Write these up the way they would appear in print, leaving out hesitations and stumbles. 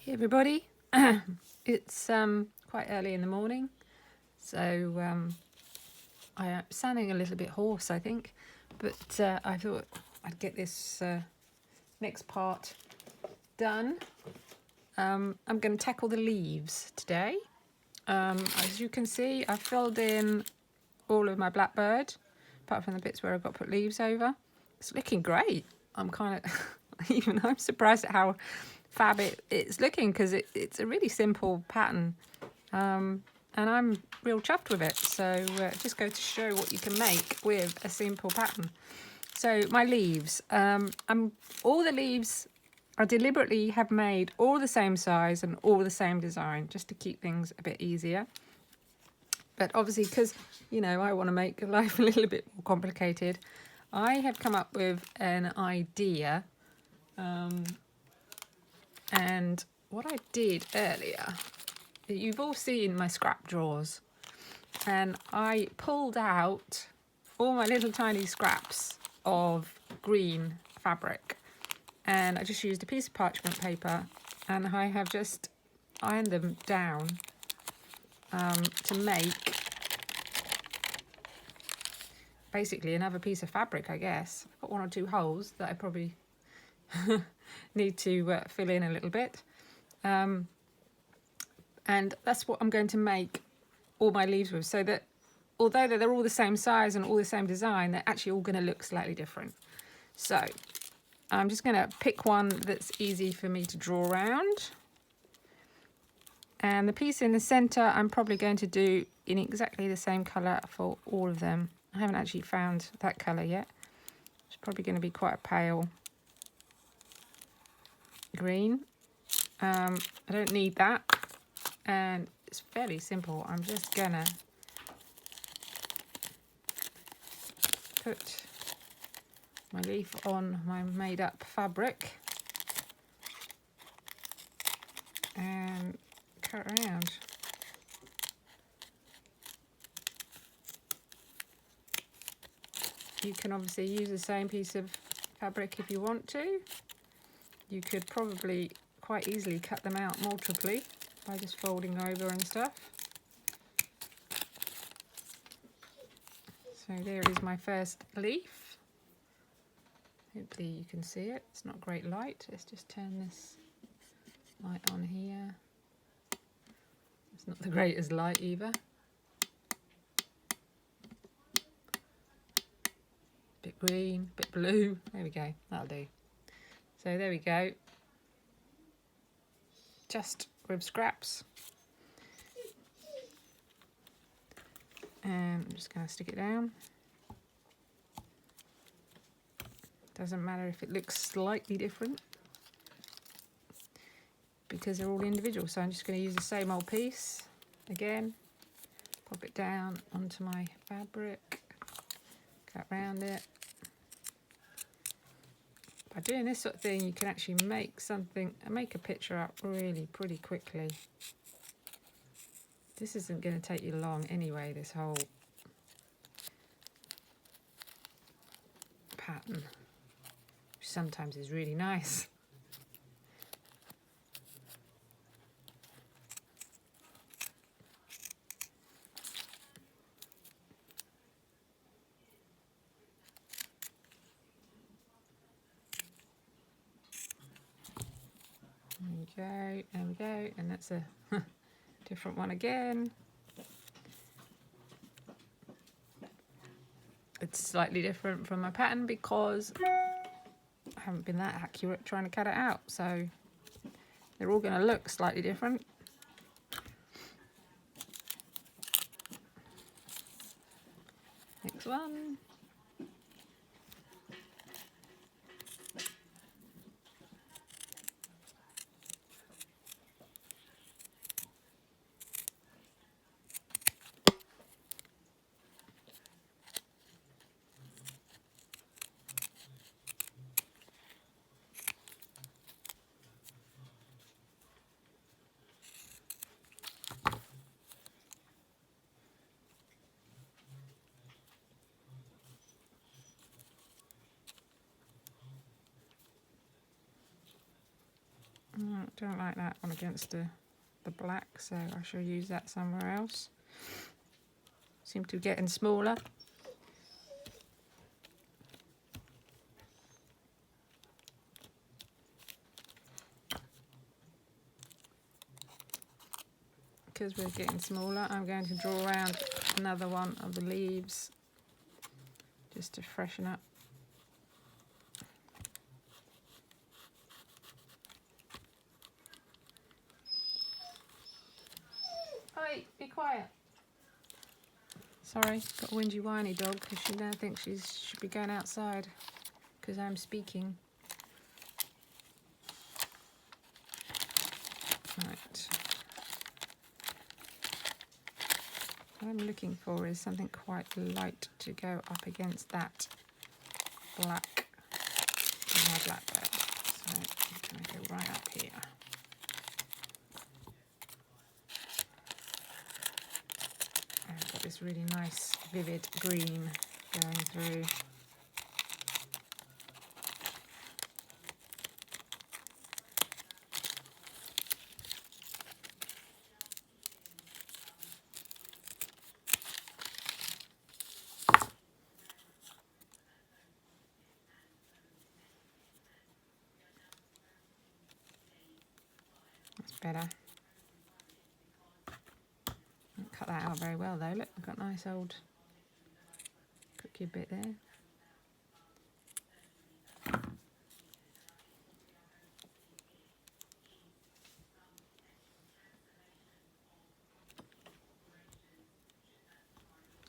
Hey everybody, it's quite early in the morning, so I am sounding a little bit hoarse, I think, but I thought I'd get this next part done. I'm going to tackle the leaves today. As you can see, I've filled in all of my Blackbird, apart from the bits where I've got to put leaves over. It's looking great. I'm kind of, I'm surprised at how fab it's looking, because it's a really simple pattern, and I'm real chuffed with it. So just go to show what you can make with a simple pattern. So my leaves, all the leaves I deliberately have made all the same size and all the same design, just to keep things a bit easier. But obviously, because I want to make life a little bit more complicated, I have come up with an idea. And what I did earlier, you've all seen my scrap drawers, and I pulled out all my little tiny scraps of green fabric, and I just used a piece of parchment paper, and I have just ironed them down to make basically another piece of fabric, I guess. I've got one or two holes that I probably need to fill in a little bit, and that's what I'm going to make all my leaves with, so that although they're all the same size and all the same design, they're actually all going to look slightly different. So I'm just going to pick one that's easy for me to draw around, and the piece in the center I'm probably going to do in exactly the same color for all of them. I haven't actually found that color yet. It's probably going to be quite a pale green. I don't need that, and it's fairly simple. I'm just gonna put my leaf on my made up fabric and cut around. You can obviously use the same piece of fabric if you want to. You could probably quite easily cut them out multiply by just folding over and stuff. So there is my first leaf. Hopefully you can see it. It's not great light. Let's just turn this light on here. It's not the greatest light either. Bit green, bit blue. There we go. That'll do. So there we go. Just with scraps. And I'm just going to stick it down. Doesn't matter if it looks slightly different, because they're all individual. So I'm just going to use the same old piece again, pop it down onto my fabric, cut around it. By doing this sort of thing, you can actually make a picture up really pretty quickly. This isn't going to take you long anyway, this whole pattern, which sometimes is really nice. There we go, and that's a different one again. It's slightly different from my pattern because I haven't been that accurate trying to cut it out, so they're all going to look slightly different. Next one. Don't like that one against the black, so I shall use that somewhere else. Seem to be getting smaller. Because we're getting smaller, I'm going to draw around another one of the leaves just to freshen up. Hey, be quiet. Sorry, got a whingy whiny dog because she now thinks she should be going outside because I'm speaking. Right. What I'm looking for is something quite light to go up against that black in my Blackbird. So I'm going to go right up here. And I've got this really nice vivid green going through. That's better. Didn't cut that out very well though. Look, I've got a nice old cookie bit there.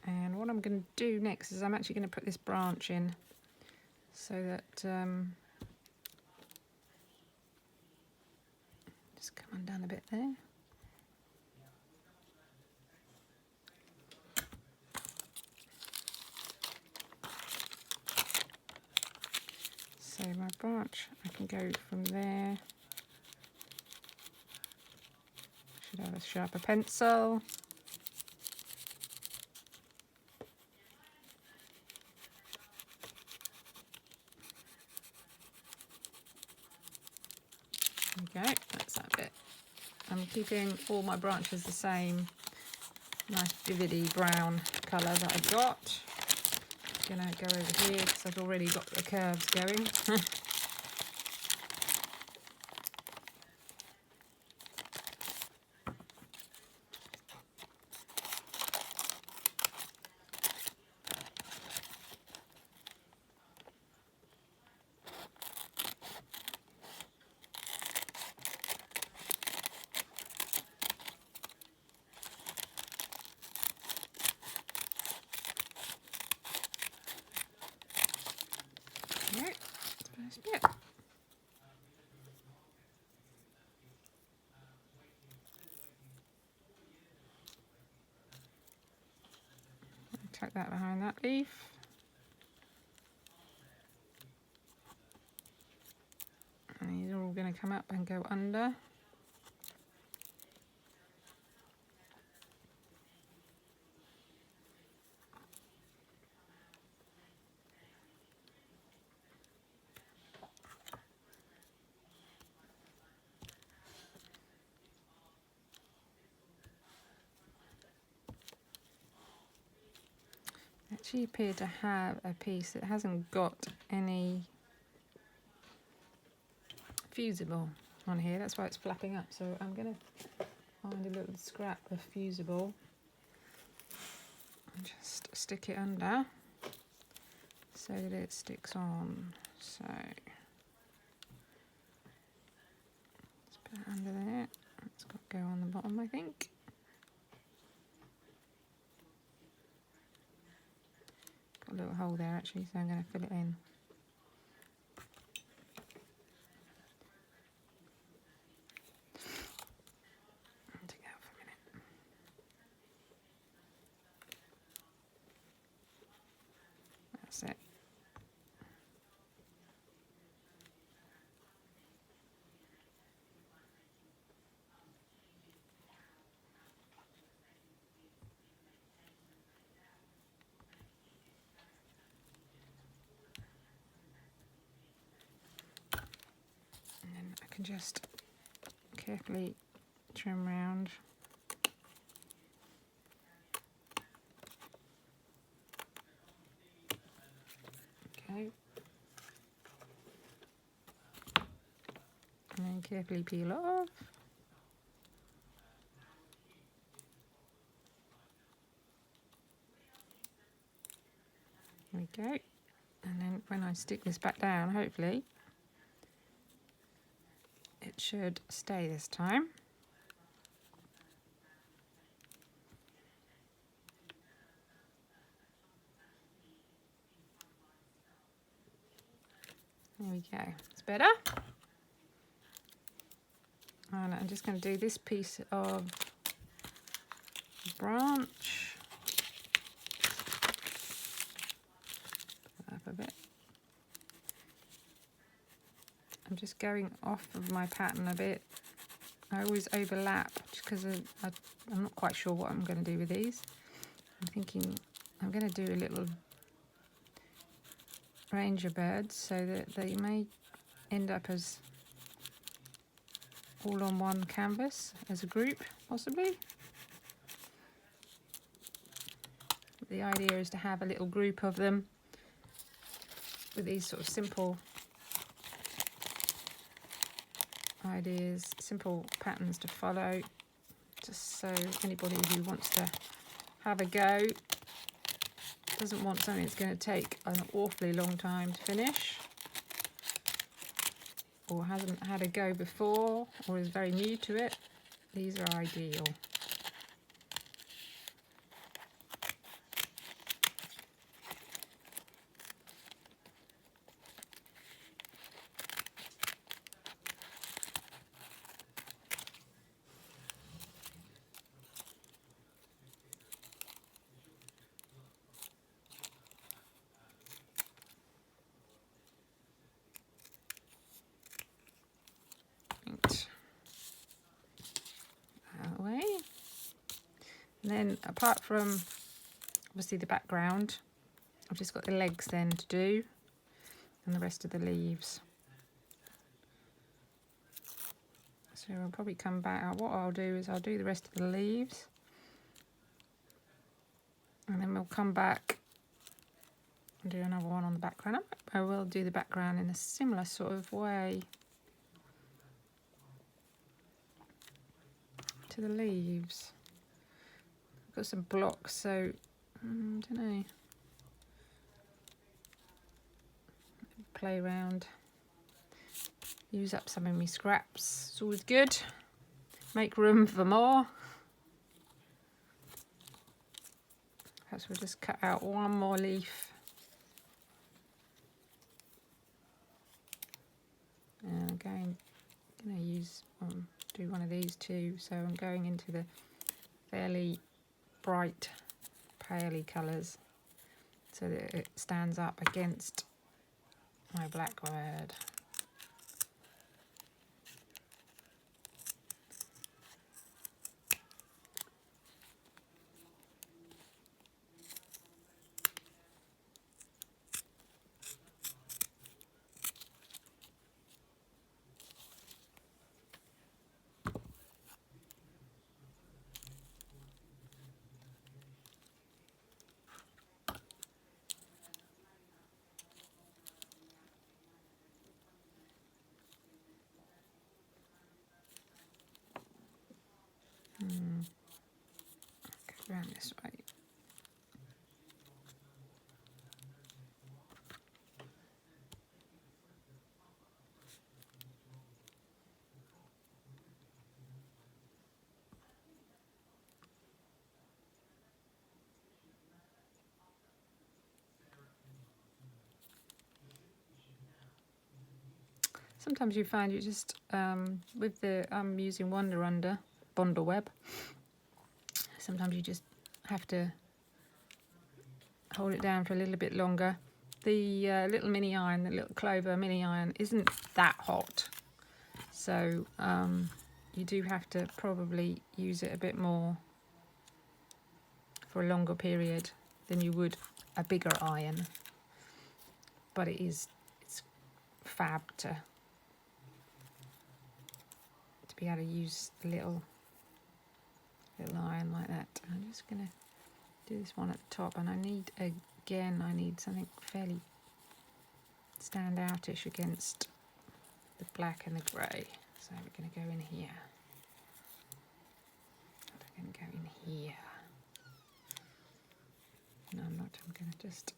And what I'm going to do next is I'm actually going to put this branch in so that just come undone a bit there. So my branch, I can go from there. Should have a sharper pencil. There we go, that's that bit. I'm keeping all my branches the same nice vividy brown colour that I got. I'm going to go over here because I've already got the curves going. Right, that's the first bit. Tuck that behind that leaf. And these are all going to come up and go under. Actually appear to have a piece that hasn't got any fusible on here, that's why it's flapping up. So I'm going to find a little scrap of fusible and just stick it under so that it sticks on. So let's put it under there. It's got to go on the bottom, I think. Got a little hole there actually, so I'm going to fill it in. Take it out for a minute. That's it. And then I can just carefully trim round. Okay. And then carefully peel off. There we go. And then when I stick this back down, hopefully it should stay this time. There we go. It's better. And I'm just going to do this piece of branch. Up a bit. I'm just going off of my pattern a bit. I always overlap just because I'm not quite sure what I'm going to do with these. I'm thinking I'm going to do a little ranger birds so that they may end up as all on one canvas as a group, possibly. The idea is to have a little group of them with these sort of simple ideas, simple patterns to follow, just so anybody who wants to have a go doesn't want something that's going to take an awfully long time to finish, or hasn't had a go before, or is very new to it. These are ideal. That way. And then apart from obviously the background, I've just got the legs then to do, and the rest of the leaves. So I'll probably come back. What I'll do is I'll do the rest of the leaves, and then we'll come back and do another one on the background. I will do the background in a similar sort of way to the leaves. I've got some blocks, so I don't know. Play around. Use up some of my scraps. It's always good. Make room for more. Perhaps we'll just cut out one more leaf. And I'm going to use do one of these too. So I'm going into the fairly bright, paley colours so that it stands up against my Blackbird. Go around this way. Sometimes you find you just, with the, I'm using Wonder Under, Bondle Web, sometimes you just have to hold it down for a little bit longer. The little mini iron, the little Clover mini iron isn't that hot, so you do have to probably use it a bit more for a longer period than you would a bigger iron, but it's fab to be able to use a little iron like that. I'm just going to do this one at the top, and I need something fairly stand outish against the black and the grey. So we're going to go in here. I'm going to go in here. No, I'm not. I'm going to just...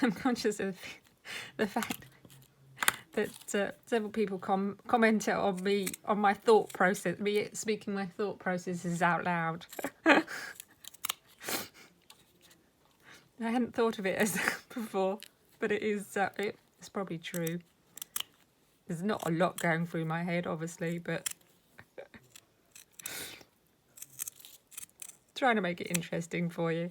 I'm conscious of the fact that several people commented on my thought process, me speaking my thought processes out loud. I hadn't thought of it as before, but it's probably true. There's not a lot going through my head, obviously, but trying to make it interesting for you.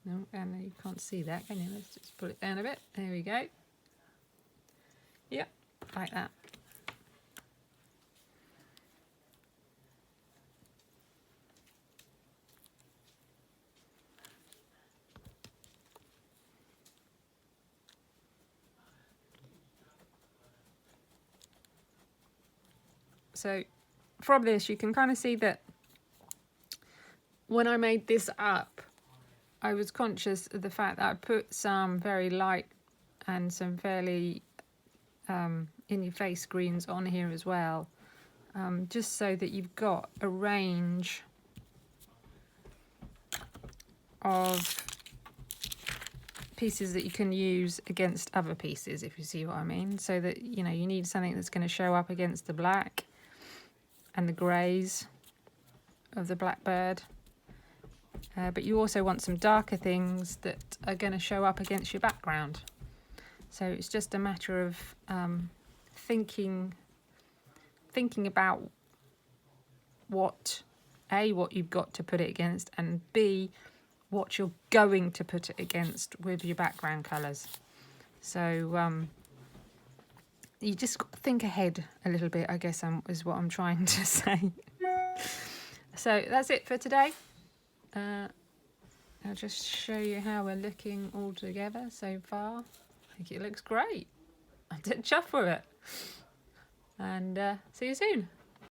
No, and you can't see that, can you? Let's just pull it down a bit. There we go. Yep, like that. So from this, you can kind of see that when I made this up, I was conscious of the fact that I put some very light and some fairly in-your-face greens on here as well, just so that you've got a range of pieces that you can use against other pieces, if you see what I mean. So that, you know, you need something that's going to show up against the black and the greys of the Blackbird. But you also want some darker things that are going to show up against your background. So it's just a matter of thinking about what you've got to put it against, and B, what you're going to put it against with your background colours. So you just got to think ahead a little bit, I guess, is what I'm trying to say. So that's it for today. I'll just show you how we're looking all together so far. I think it looks great. I'm dead chuffed with it. And see you soon.